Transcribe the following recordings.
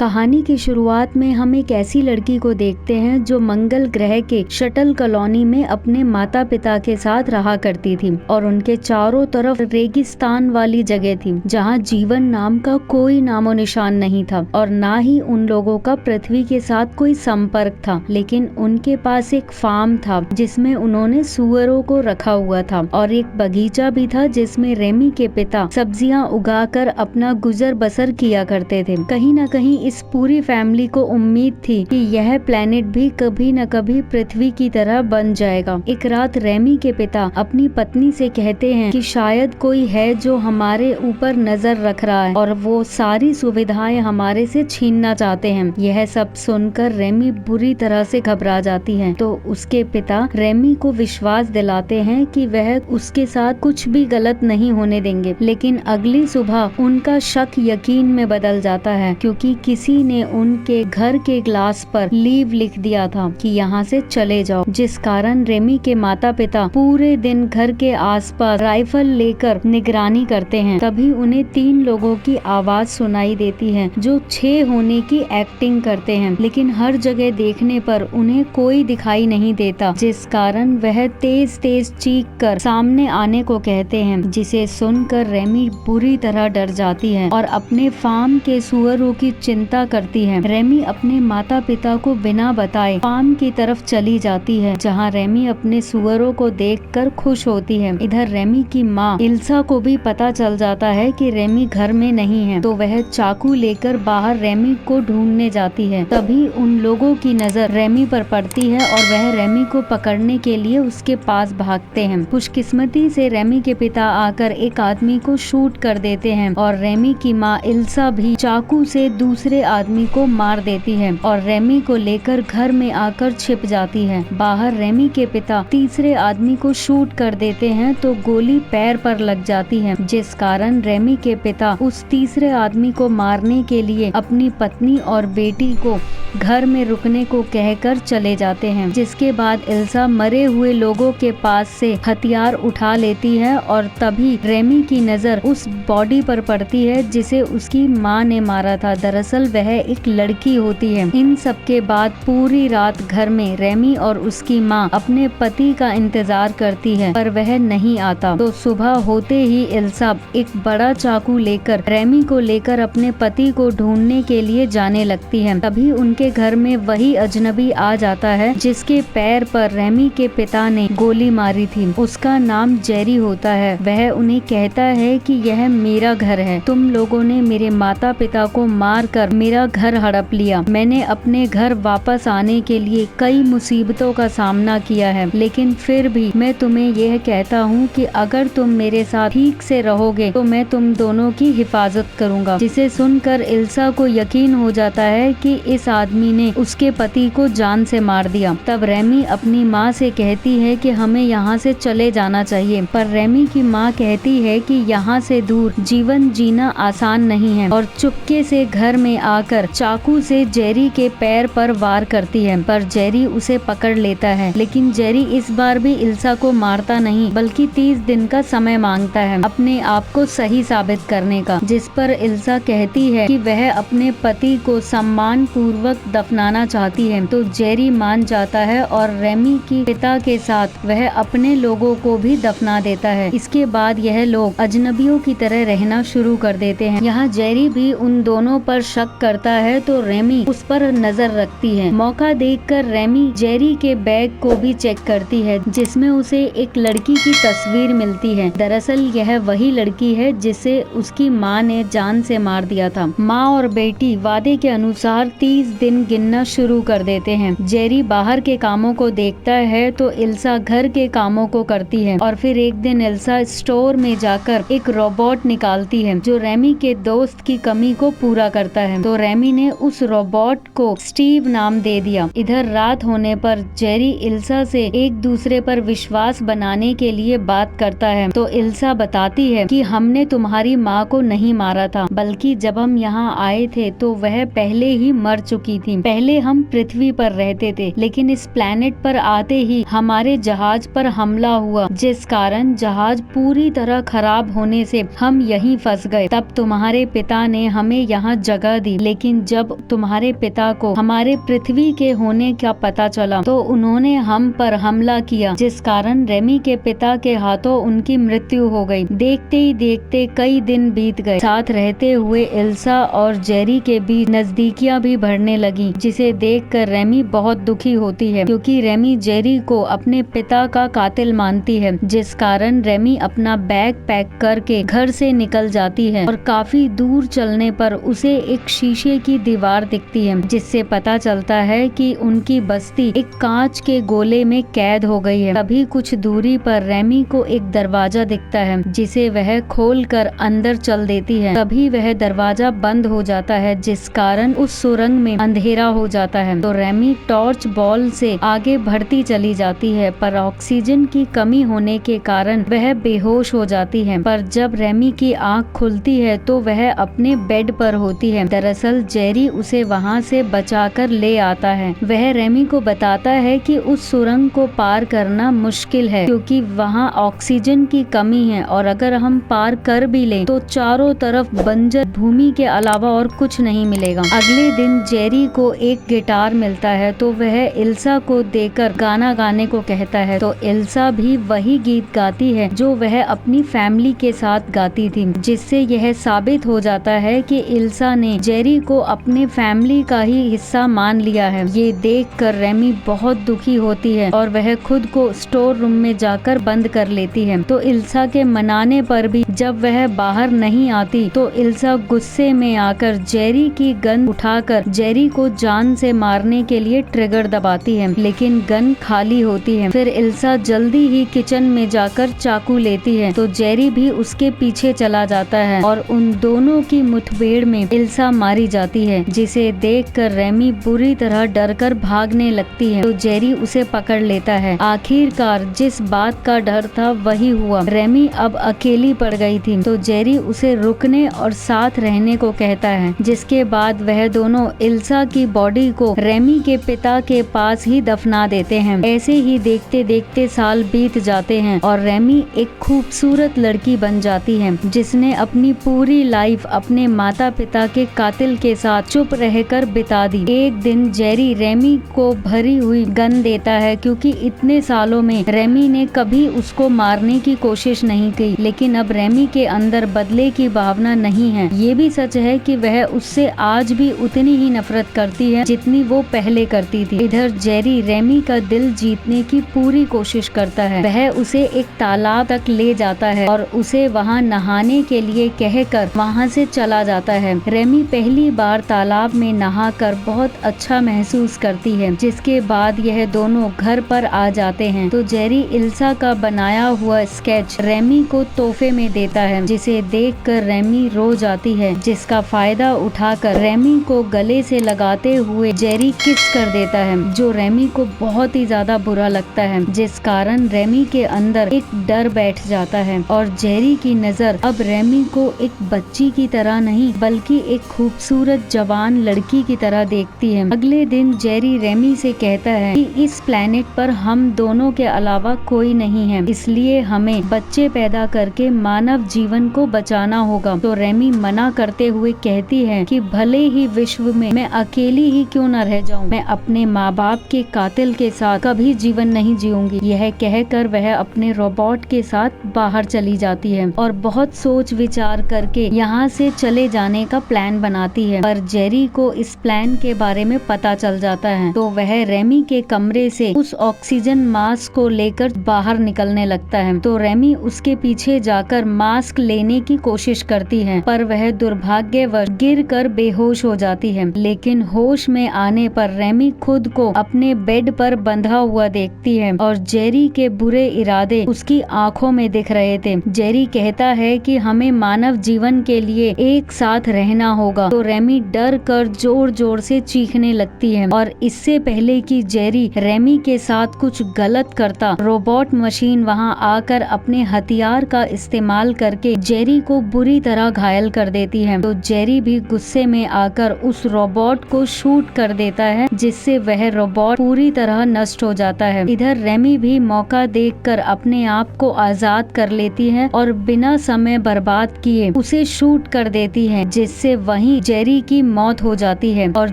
कहानी की शुरुआत में हम एक ऐसी लड़की को देखते हैं जो मंगल ग्रह के शटल कॉलोनी में अपने माता पिता के साथ रहा करती थी और उनके चारों तरफ रेगिस्तान वाली जगह थी जहां जीवन नाम का कोई नामो निशान नहीं था और ना ही उन लोगों का पृथ्वी के साथ कोई संपर्क था। लेकिन उनके पास एक फार्म था जिसमें उन्होंने सुअरों को रखा हुआ था और एक बगीचा भी था जिसमें रेमी के पिता सब्जियां उगाकर अपना गुजर बसर किया करते थे। कहीं न कहीं इस पूरी फैमिली को उम्मीद थी कि यह प्लेनेट भी कभी न कभी पृथ्वी की तरह बन जाएगा। एक रात रेमी के पिता अपनी पत्नी से कहते हैं कि शायद कोई है जो हमारे ऊपर नजर रख रहा है और वो सारी सुविधाएं हमारे से छीनना चाहते हैं। यह सब सुनकर रेमी बुरी तरह से घबरा जाती है तो उसके पिता रेमी को विश्वास दिलाते हैं कि वह उसके साथ कुछ भी गलत नहीं होने देंगे। लेकिन अगली सुबह उनका शक यकीन में बदल जाता है क्योंकि किसी ने उनके घर के ग्लास पर लीव लिख दिया था कि यहाँ से चले जाओ, जिस कारण रेमी के माता पिता पूरे दिन घर के आसपास राइफल लेकर निगरानी करते हैं। तभी उन्हें 3 लोगों की आवाज सुनाई देती है जो 6 होने की एक्टिंग करते हैं, लेकिन हर जगह देखने पर उन्हें कोई दिखाई नहीं देता, जिस कारण वह तेज तेज चीख कर सामने आने को कहते हैं, जिसे सुनकर रेमी बुरी तरह डर जाती है और अपने फार्म के सुअरों की चिंता करती है। रेमी अपने माता पिता को बिना बताए फार्म की तरफ चली जाती है जहां रेमी अपने सुअरों को देखकर खुश होती है। इधर रेमी की माँ इल्सा को भी पता चल जाता है कि रेमी घर में नहीं है तो वह चाकू लेकर बाहर रेमी को ढूंढने जाती है। तभी उन लोगों की नजर रेमी पर पड़ती है और वह रेमी को पकड़ने के लिए उसके पास भागते हैं। खुशकिस्मती से रेमी के पिता आकर एक आदमी को शूट कर देते हैं और रेमी की माँ इल्सा भी चाकू से दूसरे आदमी को मार देती है और रेमी को लेकर घर में आकर छिप जाती है। बाहर रेमी के पिता तीसरे आदमी को शूट कर देते हैं तो गोली पैर पर लग जाती है, जिस कारण रेमी के पिता उस तीसरे आदमी को मारने के लिए अपनी पत्नी और बेटी को घर में रुकने को कहकर चले जाते हैं। जिसके बाद इल्सा मरे हुए लोगों के पास से हथियार उठा लेती है और तभी रेमी की नजर उस बॉडी पर पड़ती है जिसे उसकी माँ ने मारा था। दरअसल वह एक लड़की होती है। इन सब के बाद पूरी रात घर में रेमी और उसकी माँ अपने पति का इंतजार करती है पर वह नहीं आता। तो सुबह होते ही इल्सा एक बड़ा चाकू लेकर रेमी को लेकर अपने पति को ढूंढने के लिए जाने लगती है। तभी उनके घर में वही अजनबी आ जाता है जिसके पैर पर रेमी के पिता ने गोली मारी थी। उसका नाम जेरी होता है। वह उन्हें कहता है कि यह मेरा घर है, तुम लोगों ने मेरे माता पिता को मार कर मेरा घर हड़प लिया। मैंने अपने घर वापस आने के लिए कई मुसीबतों का सामना किया है, लेकिन फिर भी मैं तुम्हें यह कहता हूँ कि अगर तुम मेरे साथ ठीक से रहोगे तो मैं तुम दोनों की हिफाजत करूँगा। जिसे सुनकर इल्सा को यकीन हो जाता है कि इस आदमी ने उसके पति को जान से मार दिया। तब रेमी अपनी माँ से कहती है कि हमें यहाँ से चले जाना चाहिए, पर रेमी की माँ कहती है कि यहाँ से दूर जीवन जीना आसान नहीं है और चुपके से घर में आकर चाकू से जेरी के पैर पर वार करती है, पर जेरी उसे पकड़ लेता है। लेकिन जेरी इस बार भी इल्सा को मारता नहीं बल्कि 30 दिन का समय मांगता है अपने आप को सही साबित करने का, जिस पर इल्सा कहती है कि वह अपने पति को सम्मान पूर्वक दफनाना चाहती है। तो जेरी मान जाता है और रेमी की पिता के साथ वह अपने लोगों को भी दफना देता है। इसके बाद यह लोग अजनबियों की तरह रहना शुरू कर देते हैं। यहाँ जेरी भी उन दोनों पर शक करता है तो रेमी उस पर नजर रखती है। मौका देखकर रेमी जेरी के बैग को भी चेक करती है जिसमें उसे एक लड़की की तस्वीर मिलती है। दरअसल यह वही लड़की है जिसे उसकी माँ ने जान से मार दिया था। माँ और बेटी वादे के अनुसार 30 दिन गिनना शुरू कर देते हैं। जेरी बाहर के कामों को देखता है तो इल्सा घर के कामों को करती है और फिर एक दिन इल्सा स्टोर में जाकर एक रोबोट निकालती है जो रेमी के दोस्त की कमी को पूरा करता है। तो रेमी ने उस रोबोट को स्टीव नाम दे दिया। इधर रात होने पर जेरी इल्सा से एक दूसरे पर विश्वास बनाने के लिए बात करता है तो इल्सा बताती है कि हमने तुम्हारी माँ को नहीं मारा था, बल्कि जब हम यहाँ आए थे तो वह पहले ही मर चुकी की थी। पहले हम पृथ्वी पर रहते थे, लेकिन इस प्लेनेट पर आते ही हमारे जहाज पर हमला हुआ, जिस कारण जहाज पूरी तरह खराब होने से हम यहीं फंस गए। तब तुम्हारे पिता ने हमें यहाँ जगह दी, लेकिन जब तुम्हारे पिता को हमारे पृथ्वी के होने का पता चला तो उन्होंने हम पर हमला किया, जिस कारण रेमी के पिता के हाथों उनकी मृत्यु हो गई। देखते ही देखते कई दिन बीत गए। साथ रहते हुए इल्सा और जेरी के बीच नजदीकियां भी बढ़ने लगी, जिसे देखकर रेमी बहुत दुखी होती है, क्योंकि रेमी जेरी को अपने पिता का कातिल मानती है, जिस कारण रेमी अपना बैग पैक करके घर से निकल जाती है और काफी दूर चलने पर उसे एक शीशे की दीवार दिखती है, जिससे पता चलता है कि उनकी बस्ती एक कांच के गोले में कैद हो गई है। तभी कुछ दूरी पर रेमी को एक दरवाजा दिखता है, जिसे वह खोलकर अंदर चल देती है। तभी वह दरवाजा बंद हो जाता है, जिस कारण उस सुरंग में अंधेरा हो जाता है। तो रेमी टॉर्च बॉल से आगे बढ़ती चली जाती है, पर ऑक्सीजन की कमी होने के कारण वह बेहोश हो जाती है। पर जब रेमी की आंख खुलती है तो वह अपने बेड पर होती है। दरअसल जेरी उसे वहां से बचाकर ले आता है। वह रेमी को बताता है कि उस सुरंग को पार करना मुश्किल है, क्योंकि वहां ऑक्सीजन की कमी है, और अगर हम पार कर भी लें तो चारों तरफ बंजर भूमि के अलावा और कुछ नहीं मिलेगा। अगले दिन जेरी को एक गिटार मिलता है, तो वह इल्सा को देकर गाना गाने को कहता है। तो इल्सा भी वही गीत गाती है जो वह अपनी फैमिली के साथ गाती थी, जिससे यह साबित हो जाता है कि इल्सा ने जेरी को अपने फैमिली का ही हिस्सा मान लिया है। ये देखकर रेमी बहुत दुखी होती है और वह खुद को स्टोर रूम में जाकर बंद कर लेती है। तो इल्सा के मनाने पर भी जब वह बाहर नहीं आती तो इल्सा गुस्से में आकर जेरी की गन उठाकर जेरी को जान से मारने के लिए ट्रिगर दबाती है, लेकिन गन खाली होती है। फिर इल्सा जल्दी ही किचन में जाकर चाकू लेती है, तो जेरी भी उसके पीछे चला जाता है और उन दोनों की मुठभेड़ में इल्सा मारी जाती है, जिसे देखकर रेमी बुरी तरह डरकर भागने लगती है। तो जेरी उसे पकड़ लेता है। आखिरकार जिस बात का डर था वही हुआ। रेमी अब अकेली पड़ गई थी, तो जेरी उसे रुकने और साथ रहने को कहता है, जिसके बाद वह दोनों इल्सा की बॉडी को रेमी के पिता के पास ही दफना देते हैं। ऐसे ही देखते देखते साल बीत जाते हैं और रेमी एक खूबसूरत लड़की बन जाती है, जिसने अपनी पूरी लाइफ अपने माता पिता के कातिल के साथ चुप रहकर बिता दी। एक दिन जेरी रेमी को भरी हुई गन देता है, क्योंकि इतने सालों में रेमी ने कभी उसको मारने की कोशिश नहीं की, लेकिन अब रेमी के अंदर बदले की भावना नहीं है। ये भी सच है कि वह उससे आज भी उतनी ही नफरत करती है जितनी वो पहले करती थी। इधर जेरी रेमी का दिल जीतने की पूरी कोशिश करता है। वह उसे एक तालाब तक ले जाता है और उसे वहाँ नहाने के लिए कहकर वहाँ से चला जाता है। रेमी पहली बार तालाब में नहाकर बहुत अच्छा महसूस करती है, जिसके बाद यह दोनों घर पर आ जाते हैं। तो जेरी इल्सा का बनाया हुआ स्केच रेमी को तोहफे में देता है, जिसे देखकर रेमी रो जाती है, जिसका फायदा उठाकर रेमी को गले से लगाते हुए जेरी किस कर देता है, जो रेमी को बहुत ही ज्यादा बुरा लगता है, जिस कारण रेमी के अंदर एक डर बैठ जाता है और जेरी की नजर अब रेमी को एक बच्ची की तरह नहीं बल्कि एक खूबसूरत जवान लड़की की तरह देखती है। अगले दिन जेरी रेमी से कहता है कि इस प्लेनेट पर हम दोनों के अलावा कोई नहीं है, इसलिए हमें बच्चे पैदा करके मानव जीवन को बचाना होगा। तो रेमी मना करते हुए कहती है कि भले ही विश्व में मैं अकेली ही क्यों न रह जाऊं, मैं अपने माँ बाप के कातिल के साथ कभी जीवन नहीं जीऊंगी। यह कहकर वह अपने रोबोट के साथ बाहर चली जाती है और बहुत सोच विचार करके यहाँ से चले जाने का प्लान बनाती है। पर जेरी को इस प्लान के बारे में पता चल जाता है, तो वह रेमी के कमरे से उस ऑक्सीजन मास्क को लेकर बाहर निकलने लगता है। तो रेमी उसके पीछे जाकर मास्क लेने की कोशिश करती है, पर वह दुर्भाग्यवश गिरकर बेहोश हो जाती है। लेकिन होश में आने पर रेमी खुद को अपने बेड पर बंधा हुआ देखती है और जेरी के बुरे इरादे उसकी आंखों में दिख रहे थे। जेरी कहता है कि हमें मानव जीवन के लिए एक साथ रहना होगा। तो रेमी डर कर जोर जोर से चीखने लगती है और इससे पहले कि जेरी रेमी के साथ कुछ गलत करता, रोबोट मशीन वहां आकर अपने हथियार का इस्तेमाल करके जेरी को बुरी तरह घायल कर देती है। तो जेरी भी गुस्से में आकर उस रोबोट रोबोट को शूट कर देता है, जिससे वह रोबोट पूरी तरह नष्ट हो जाता है। इधर रेमी भी मौका देखकर अपने आप को आजाद कर लेती है और बिना समय बर्बाद किए उसे शूट कर देती है, जिससे वहीं जेरी की मौत हो जाती है और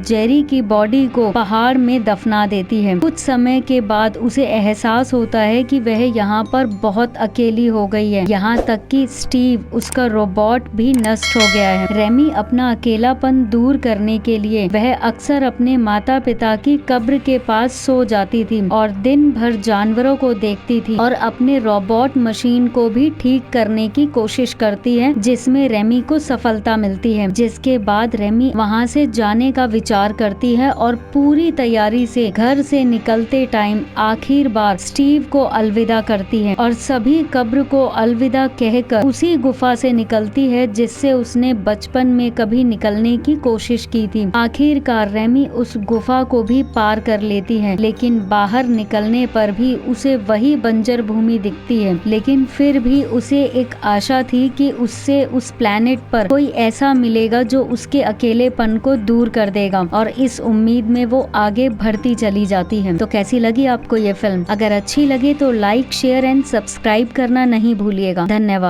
जेरी की बॉडी को पहाड़ में दफना देती है। कुछ समय के बाद उसे एहसास होता है कि वह यहाँ पर बहुत अकेली हो गई है, यहाँ तक कि स्टीव उसका रोबोट भी नष्ट हो गया है। रेमी अपना अकेलापन दूर करने के लिए वह अक्सर अपने माता पिता की कब्र के पास सो जाती थी और दिन भर जानवरों को देखती थी और अपने रोबोट मशीन को भी ठीक करने की कोशिश करती है, जिसमें रेमी को सफलता मिलती है। जिसके बाद रेमी वहाँ से जाने का विचार करती है और पूरी तैयारी से घर से निकलते टाइम आखिर बार स्टीव को अलविदा करती है और सभी कब्र को अलविदा कहकर उसी गुफा से निकलती है, जिससे उसने बचपन में कभी निकलने की कोशिश की थी। आखिरकार रेमी उस गुफा को भी पार कर लेती है, लेकिन बाहर निकलने पर भी उसे वही बंजर भूमि दिखती है। लेकिन फिर भी उसे एक आशा थी कि उससे उस प्लेनेट पर कोई ऐसा मिलेगा जो उसके अकेलेपन को दूर कर देगा, और इस उम्मीद में वो आगे बढ़ती चली जाती है। तो कैसी लगी आपको ये फिल्म? अगर अच्छी लगे तो लाइक, शेयर एंड सब्सक्राइब करना नहीं भूलिएगा। धन्यवाद।